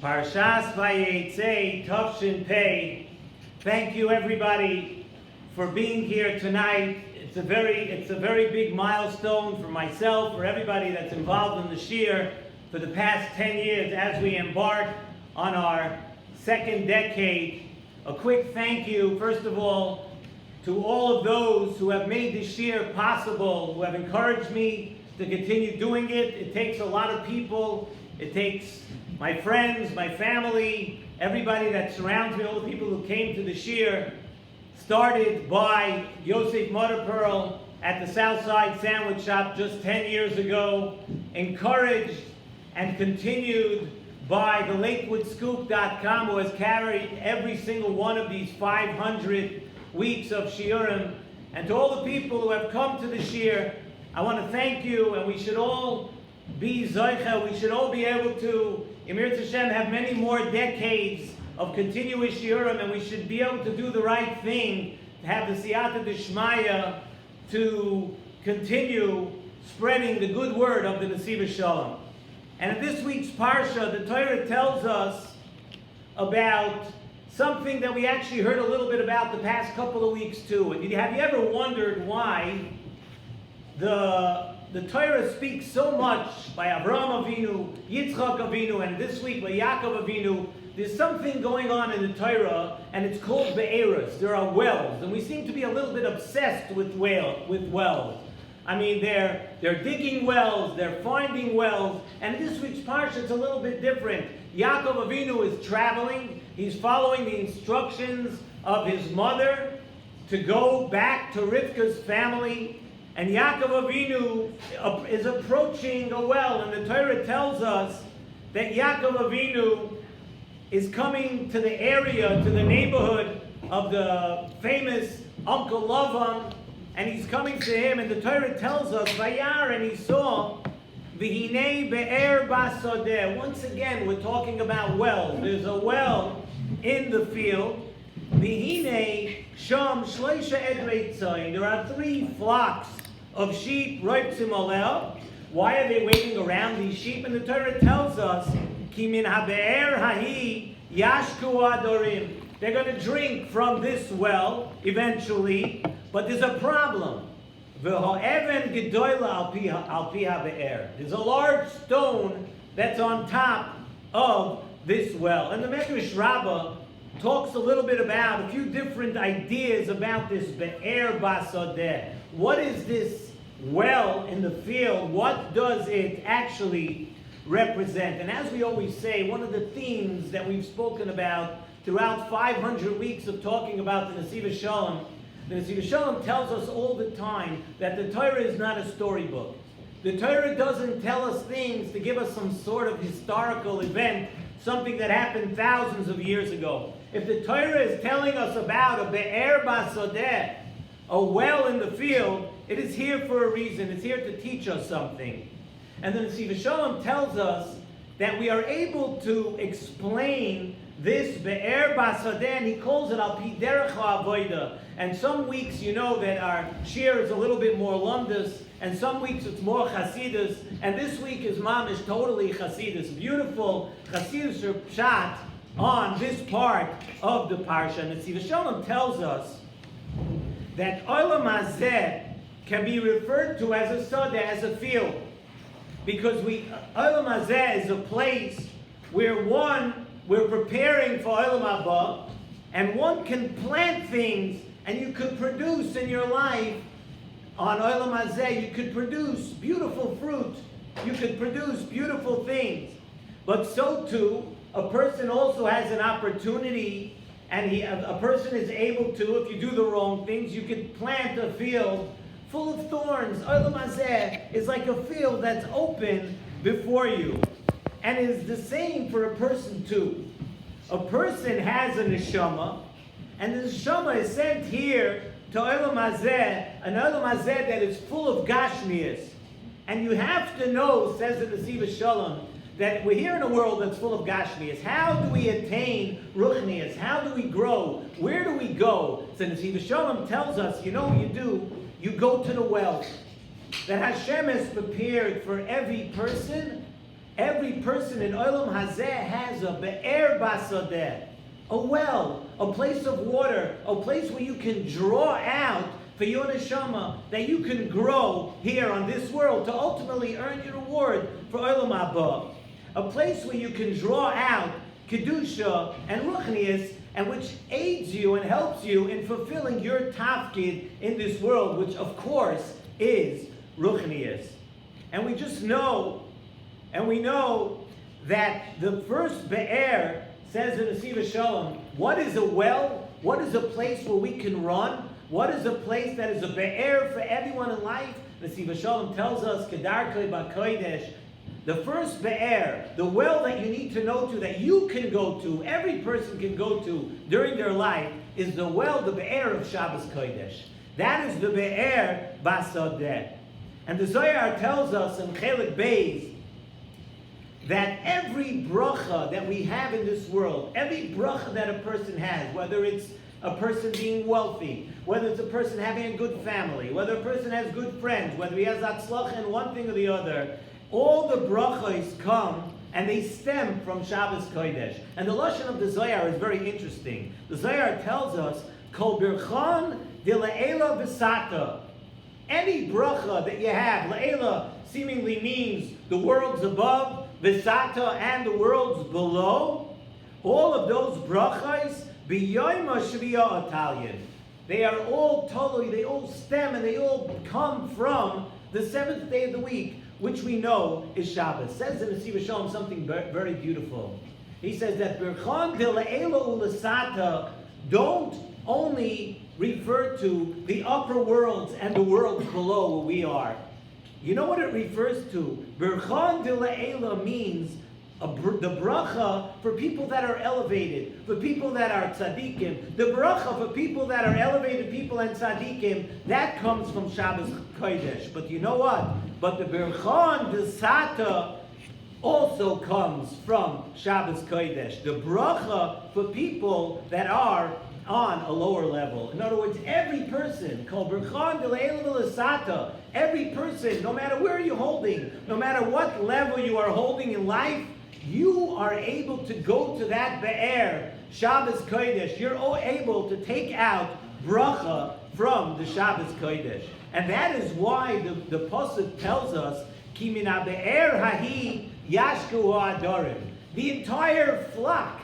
Parshas Vayeitzei, Tavshin Pei. Thank you, everybody, for being here tonight. It's a very big milestone for myself, for everybody that's involved in the Shiur for the past 10 years as we embark on our second decade. A quick thank you, first of all, to all of those who have made this Shiur possible, who have encouraged me to continue doing it. It takes a lot of people. It takes my friends, my family, everybody that surrounds me, all the people who came to the Shiur, started by Yosef Motherpearl at the Southside Sandwich Shop just 10 years ago, encouraged and continued by the LakewoodScoop.com, who has carried every single one of these 500 weeks of Shiurim. And to all the people who have come to the Shiur, I want to thank you, and we should all be Zoicha. We should all be able to, Emir Hashem, have many more decades of continuous Shiurim, and we should be able to do the right thing, to have the Siyata D'Shmaya to continue spreading the good word of the Nesivos Shalom. And in this week's Parsha, the Torah tells us about something that we actually heard a little bit about the past couple of weeks too. And have you ever wondered why the Torah speaks so much by Avraham Avinu, Yitzchak Avinu, and this week by Yaakov Avinu? There's something going on in the Torah, and it's called be'eras. There are wells, and we seem to be a little bit obsessed with wells. I mean, they're digging wells, they're finding wells, and in this week's parsha it's a little bit different. Yaakov Avinu is traveling. He's following the instructions of his mother to go back to Rivka's family. And Yaakov Avinu is approaching a well, and the Torah tells us that Yaakov Avinu is coming to the area, to the neighborhood of the famous Uncle Lavan, and he's coming to him, and the Torah tells us, Vayar, and he saw, V'hinei be'er basodeh. Once again, we're talking about wells. There's a well in the field. V'hinei sham shleisha edrei tzayin. There are 3 flocks of sheep, roiptzim aleh. Why are they waiting around these sheep? And the Torah tells us, Ki min habe'er hahi yashku adorim. They're going to drink from this well eventually, but there's a problem. V'ha'even gedoyla al pi habe'er. There's a large stone that's on top of this well. And the Medrash Rabbah talks a little bit about a few different ideas about this be'er basodeh. What is this well in the field? What does it actually represent? And as we always say, one of the themes that we've spoken about throughout 500 weeks of talking about the Nesivos Shalom, the Nesivos Shalom tells us all the time that the Torah is not a storybook. The Torah doesn't tell us things to give us some sort of historical event, something that happened thousands of years ago. If the Torah is telling us about a be'er basodeh, a well in the field, it is here for a reason. It's here to teach us something. And the Nesivos Shalom tells us that we are able to explain this be'er basodeh, and he calls it al pi derech ha'avoda. And some weeks, you know that our Shiur is a little bit more lumdus, and some weeks it's more chasidus, and this week is mamish totally chasidus. Beautiful chasidus pshat on this part of the parsha. And the Nesivos Shalom tells us that olam hazeh can be referred to as a sodeh, as a field, because olam hazeh is a place where we're preparing for olam haba, and one can plant things, and you could produce in your life on olam hazeh. You could produce beautiful fruit. You could produce beautiful things. But so too, a person also has an opportunity, and a person is able to, if you do the wrong things, you could plant a field full of thorns. Olam hazeh is like a field that's open before you. And it is the same for a person too. A person has a neshama, and the neshama is sent here to olam hazeh, an olam hazeh that is full of gashmias. And you have to know, says the Nesivos Shalom, that we're here in a world that's full of gashmias. How do we attain ruchnias? How do we grow? Where do we go? So the Nesivos Shalom tells us, you know what you do? You go to the well that Hashem has prepared for every person Every person in Olam Hazeh has a be'er basadeh, a well, a place of water, a place where you can draw out for your neshama, that you can grow here on this world to ultimately earn your reward for Olam Haba. A place where you can draw out Kedusha and Ruchnius, and which aids you and helps you in fulfilling your tafkid in this world, which of course is Ruchnius. And we just know, and we know that the first Be'er says in Nesivos Shalom, what is a well? What is a place where we can run? What is a place that is a Be'er for everyone in life? Nesivos Shalom tells us, Kedarkei B'Kodesh, the first Be'er, the well that you need to know to, that you can go to, every person can go to during their life, is the well, the Be'er of Shabbos Kodesh. That is the Be'er Basadeh. And the Zohar tells us in Chelik Beis that every bracha that we have in this world, every bracha that a person has, whether it's a person being wealthy, whether it's a person having a good family, whether a person has good friends, whether he has atzlacha in one thing or the other, all the brachos come and they stem from Shabbos Kodesh. And the lashon of the Zohar is very interesting. The Zohar tells us, Kol birchan de le'ela v'sata. Any bracha that you have, le'ela seemingly means the worlds above, v'sata and the worlds below. All of those brachos, b'yoyma shviya Italian. They are all totally, they all stem and they all come from the seventh day of the week, which we know is Shabbos. Says in Nesivos Shalom something very beautiful. He says that Birchan de le'ela u'lesata don't only refer to the upper worlds and the worlds below where we are. You know what it refers to? Birchan de le'ela means the bracha for people that are elevated, for people that are tzaddikim. The bracha for people that are elevated people and tzaddikim, that comes from Shabbos Kodesh. But you know what? But the birchan de sata also comes from Shabbos Kodesh. The bracha for people that are on a lower level. In other words, every person, called birchan de le'ela sata, every person, no matter where you're holding, no matter what level you are holding in life, you are able to go to that Be'er, Shabbos Kodesh. You're all able to take out bracha from the Shabbos Kodesh. And that is why the Pasuk tells us, Ki min ha'be'er hahi yashku ha'adorim. The entire flock,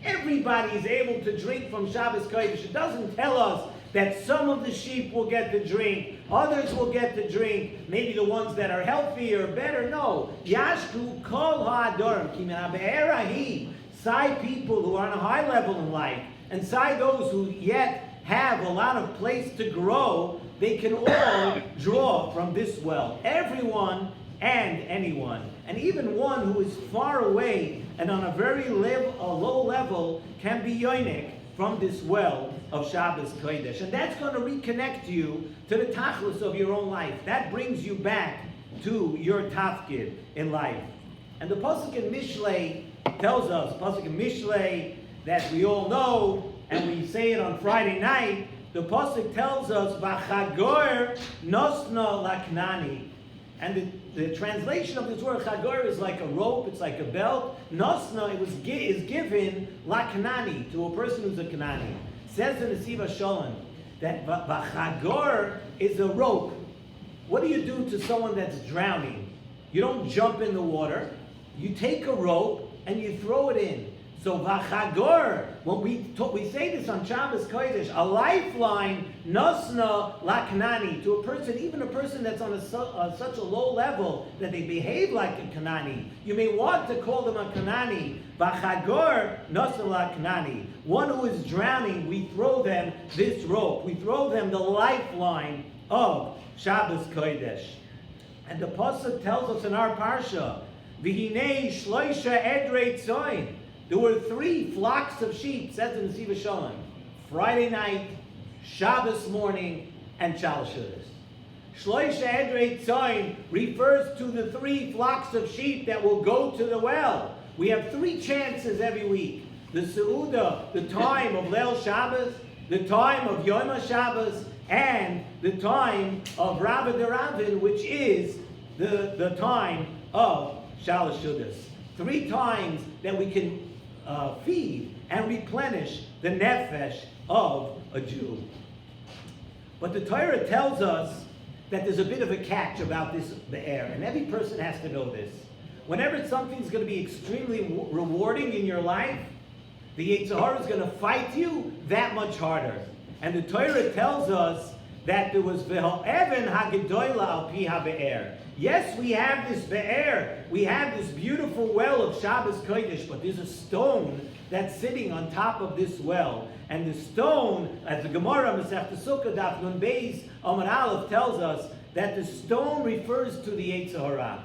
everybody is able to drink from Shabbos Kodesh. It doesn't tell us that some of the sheep will get the drink, others will get the drink, maybe the ones that are healthy or better. No. Yashku kol ha'adorim, ki min ha'be'er hahi. Side people who are on a high level in life, and side those who yet have a lot of place to grow, they can all draw from this well. Everyone and anyone. And even one who is far away and on a very low level can be yoinik from this well of Shabbos Kodesh. And that's going to reconnect you to the tachlis of your own life. That brings you back to your tafkid in life. And the Pasuk in Mishlei tells us, Pasuk in Mishlei that we all know, and we say it on Friday night, the Pasuk tells us, V'chagor nosna laknani. And the translation of this word chagor is like a rope, it's like a belt. Nosna, is given laknani, to a person who's a Kanani. Says in Nesivos Shalom that v'chagor is a rope. What do you do to someone that's drowning? You don't jump in the water. You take a rope and you throw it in. So v'chagor, when we say this on Shabbos Kodesh, a lifeline, nosna laknani, to a person, even a person that's on such a low level that they behave like a Kanani. You may want to call them a Kanani. V'chagor nosna laknani. One who is drowning, we throw them this rope. We throw them the lifeline of Shabbos Kodesh. And the Pasuk tells us in our parsha, V'hinei shloisha edrei tzoin. There were 3 flocks of sheep, says in Nesivos Shalom. Friday night, Shabbos morning, and Shalshudas. Shloisha edrei tzoin refers to the 3 flocks of sheep that will go to the well. We have 3 chances every week. The Seudah, the time of Leil Shabbos, the time of Yom HaShabbos, and the time of Rabba Deravin, which is the time of Shalosh Shudas. 3 times that we can feed and replenish the nefesh of a Jew. But the Torah tells us that there's a bit of a catch about this be'er, and every person has to know this. Whenever something's going to be extremely rewarding in your life, the Yetzer Hara is going to fight you that much harder. And the Torah tells us that there was V'ha'even ha'gedola al pi ha'be'er. Yes, we have this be'er, we have this beautiful well of Shabbos Kodesh, but there's a stone that's sitting on top of this well. And the stone, as the Gemara, Masechta Sukkah, Daf Nun Beis, Amud Aleph tells us that the stone refers to the Yetzer Hara.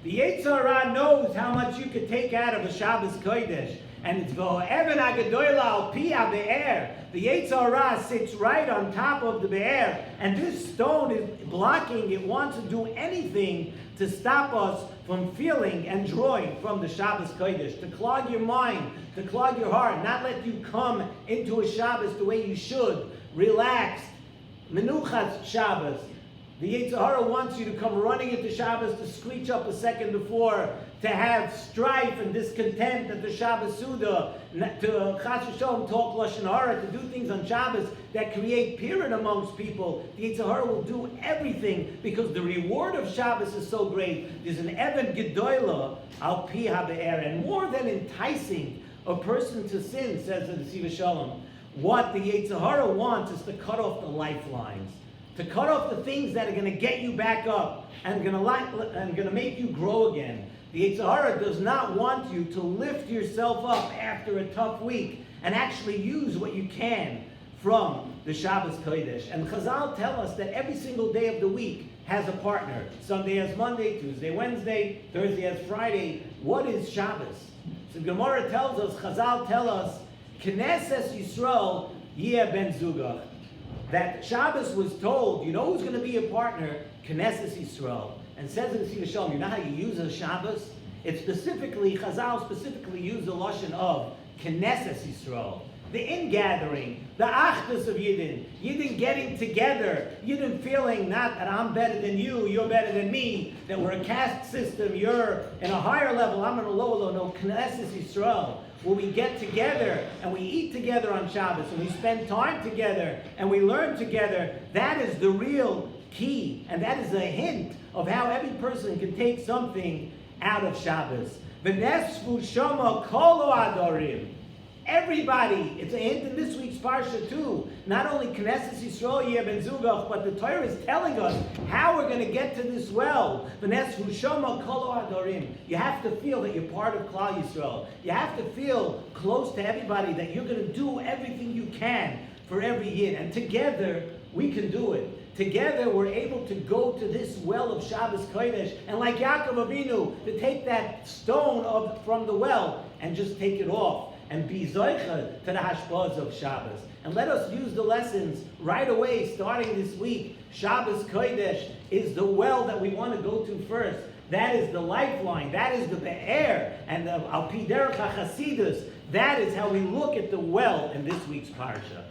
The Yetzer Hara knows how much you could take out of a Shabbos Kodesh. And it's V'ha'even ha'gedola al pi ha'be'er. The Yetzer Hara sits right on top of the be'er, and this stone is blocking. It wants to do anything to stop us from feeling and drawing from the Shabbos Kodesh, to clog your mind, to clog your heart, not let you come into a Shabbos the way you should, relaxed, Menuchas Shabbos. The Yetzer Hara wants you to come running into Shabbos to screech up a second before, to have strife and discontent at the Shabbos Suda, to Chas v'Shalom talk Lashon Hara, to do things on Shabbos that create period amongst people. The Yetzer Hara will do everything because the reward of Shabbos is so great. There's an Even Gedola al pi ha'be'er, and more than enticing a person to sin, says the Nesivos Shalom, what the Yetzer Hara wants is to cut off the lifelines, to cut off the things that are going to get you back up and going to make you grow again. The Yetzer Hara does not want you to lift yourself up after a tough week and actually use what you can from the Shabbos Kodesh. And Chazal tell us that every single day of the week has a partner. Sunday has Monday, Tuesday, Wednesday, Thursday has Friday. What is Shabbos? So Gemara tells us, Chazal tell us, Knesses Yisrael Yeh ben Zugach. That Shabbos was told, you know who's going to be a partner? Knesses Yisrael. And says in Nesivos Shalom, you know how you use a Shabbos? It specifically, Chazal specifically used the lashon of Knesses Yisrael. The ingathering, the achdus of Yidden. Yidden getting together. Yidden feeling not that I'm better than you, you're better than me, that we're a caste system, you're in a higher level, I'm in a lower level. No, Knesses Yisrael. Where we get together and we eat together on Shabbos and we spend time together and we learn together. That is the real key, and that is a hint of how every person can take something out of Shabbos. Nesivos Shalom Vayeitzei. Everybody, it's a hint in this week's Parsha too. Not only Knesses Yisrael Yeh ben Zugach, but the Torah is telling us how we're going to get to this well. Nesivos Shalom Vayeitzei. You have to feel that you're part of Klal Yisrael. You have to feel close to everybody, that you're going to do everything you can for every Yid. And together, we can do it. Together, we're able to go to this well of Shabbos Kodesh, and like Yaakov Avinu, to take that stone from the well and just take it off and be zoicha to the hashpahs of Shabbos. And let us use the lessons right away, starting this week. Shabbos Kodesh is the well that we want to go to first. That is the lifeline. That is the be'er. And the al pi derech hachasidus. That is how we look at the well in this week's parsha.